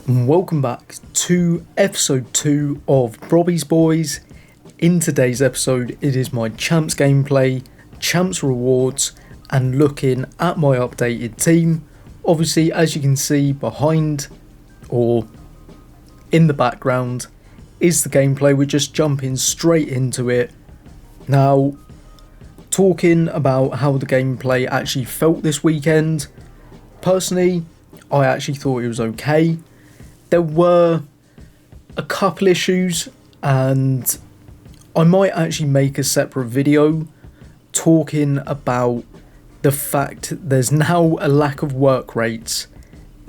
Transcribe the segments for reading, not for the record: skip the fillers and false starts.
Welcome back to episode 2 of Brobbey'S Boys. In today's episode, it is my champs gameplay, champs rewards, and looking at my updated team. Obviously, as you can see behind, or in the background, is the gameplay. We're just jumping straight into it. Now, talking about how the gameplay actually felt this weekend, personally, I actually thought it was okay. There were a couple issues, and I might actually make a separate video talking about the fact there's now a lack of work rates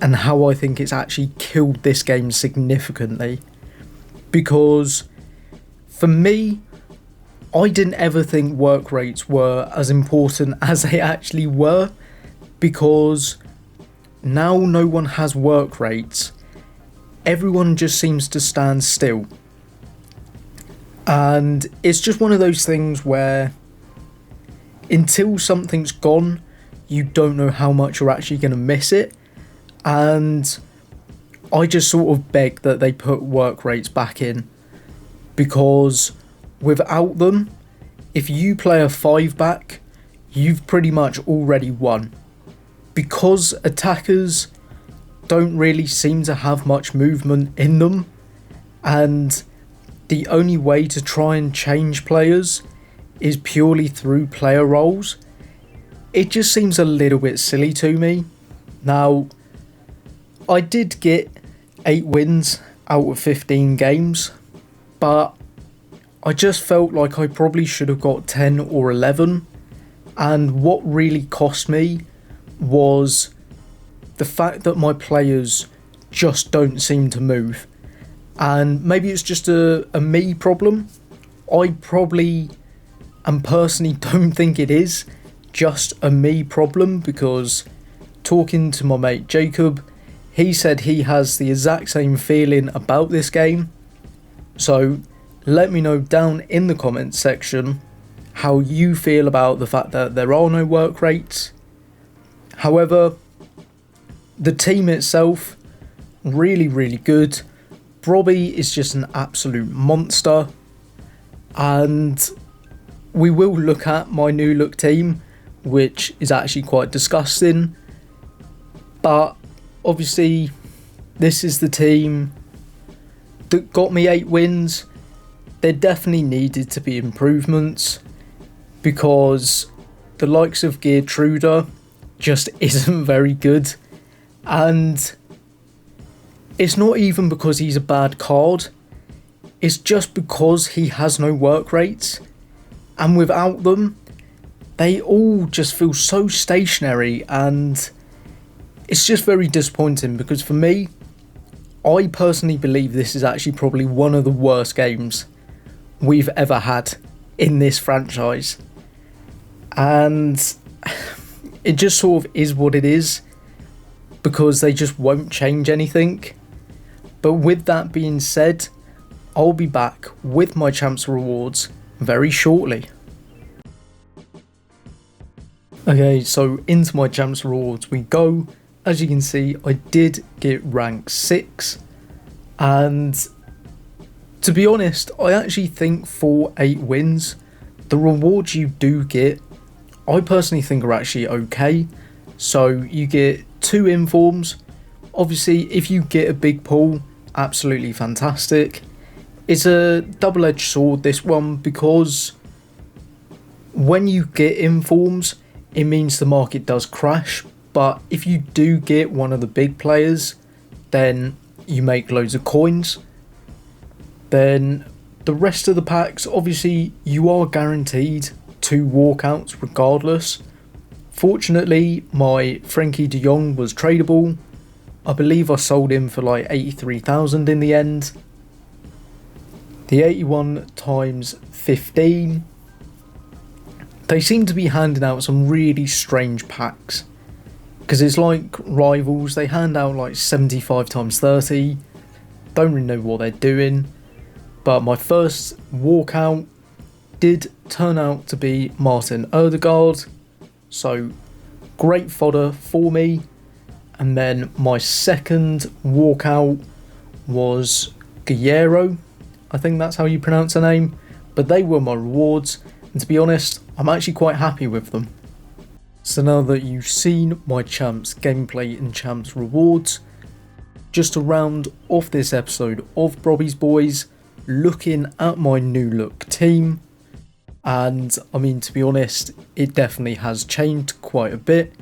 and how I think it's actually killed this game significantly. Because for me, I didn't ever think work rates were as important as they actually were, because now no one has work rates. Everyone just seems to stand still. And it's just one of those things where until something's gone, you don't know how much you're actually going to miss it. And I just sort of beg that they put work rates back in, because without them, if you play a 5-back, you've pretty much already won. Because attackers don't really seem to have much movement in them, and the only way to try and change players is purely through player roles. It just seems a little bit silly to me. Now, I did get 8 wins out of 15 games, but I just felt like I probably should have got 10 or 11, and what really cost me was the fact that my players just don't seem to move. And maybe it's just a me problem. I probably and personally don't think it is just a me problem, because talking to my mate Jacob, he said he has the exact same feeling about this game. So let me know down in the comments section how you feel about the fact that there are no work rates. However, the team itself, really good. Brobbey is just an absolute monster, and we will look at my new look team, which is actually quite disgusting. But obviously, this is the team that got me 8 wins. There definitely needed to be improvements, because the likes of Geertruida just isn't very good. And it's not even because he's a bad card, it's just because he has no work rates, and without them, they all just feel so stationary, and it's just very disappointing. Because for me, I personally believe this is actually probably one of the worst games we've ever had in this franchise, and it just sort of is what it is, because they just won't change anything. But with that being said, I'll be back with my champs rewards very shortly. Okay, so into my champs rewards we go. As you can see, I did get rank 6, and to be honest, I actually think for 8 wins, the rewards you do get, I personally think are actually okay. So you get 2 informs. Obviously, if you get a big pull, absolutely fantastic. It's a double-edged sword, this one, because when you get informs, it means the market does crash. But if you do get one of the big players, then you make loads of coins. Then the rest of the packs, obviously, you are guaranteed 2 walkouts regardless. Fortunately, my Frankie de Jong was tradable. I believe I sold him for like 83,000 in the end. The 81 times 15. They seem to be handing out some really strange packs, because it's like Rivals, they hand out like 75 times 30. Don't really know what they're doing. But my first walkout did turn out to be Martin Ødegaard. So great fodder for me. And then my second walkout was Guerrero. I think that's how you pronounce her name. But they were my rewards, and to be honest, I'm actually quite happy with them. So now that you've seen my champs gameplay and champs rewards, just to round off this episode of Brobbey'S Boys, looking at my new look team, and I mean, to be honest, it definitely has changed quite a bit.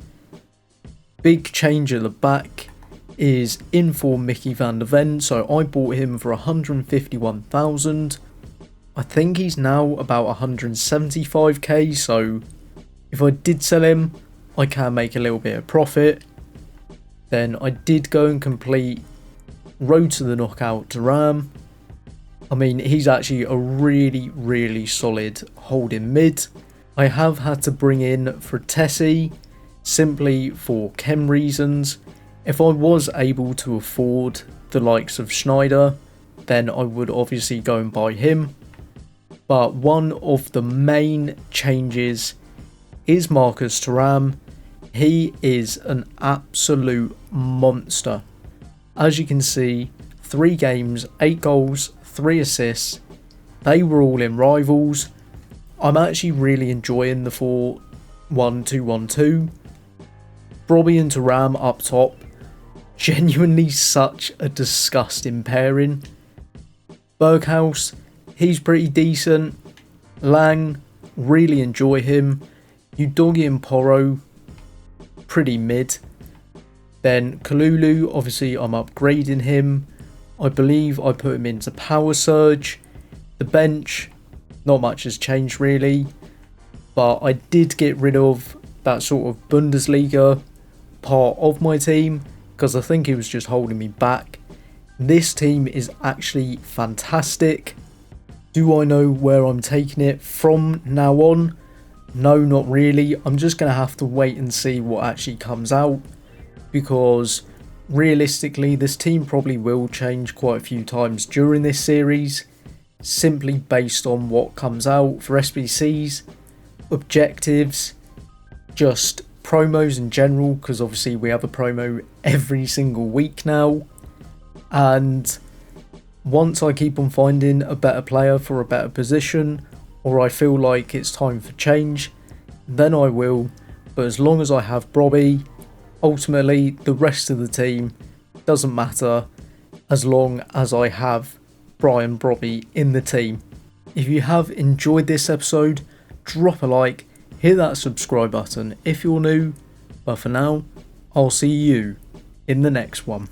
Big change at the back is in for Mickey van der Ven, so I bought him for 151,000. I think he's now about 175k, so if I did sell him, I can make a little bit of profit. Then I did go and complete Road to the Knockout Thuram. I mean, he's actually a really solid holding mid. I have had to bring in Fratesi simply for chem reasons. If I was able to afford the likes of Schneider, then I would obviously go and buy him. But one of the main changes is Marcus Thuram. He is an absolute monster. As you can see, 3 games, 8 goals, 3 assists. They were all in Rivals. I'm actually really enjoying the 4-1-2-1-2. Brobbey and Thuram up top. Genuinely such a disgusting pairing. Berghaus, he's pretty decent. Lang, really enjoy him. Udogi and Porro, pretty mid. Then Kalulu, obviously I'm upgrading him. I believe I put him into Power Surge. The bench, not much has changed really. But I did get rid of that sort of Bundesliga part of my team, because I think it was just holding me back. This team is actually fantastic. Do I know where I'm taking it from now on? No, not really. I'm just going to have to wait and see what actually comes out, because realistically this team probably will change quite a few times during this series, simply based on what comes out for SBCs, objectives, just promos in general, because obviously we have a promo every single week now. And once I keep on finding a better player for a better position, or I feel like it's time for change, then I will. But as long as I have Brobbey, ultimately the rest of the team doesn't matter, as long as I have Brian Brobbey in the team. If you have enjoyed this episode, drop a like, hit that subscribe button if you're new, but for now, I'll see you in the next one.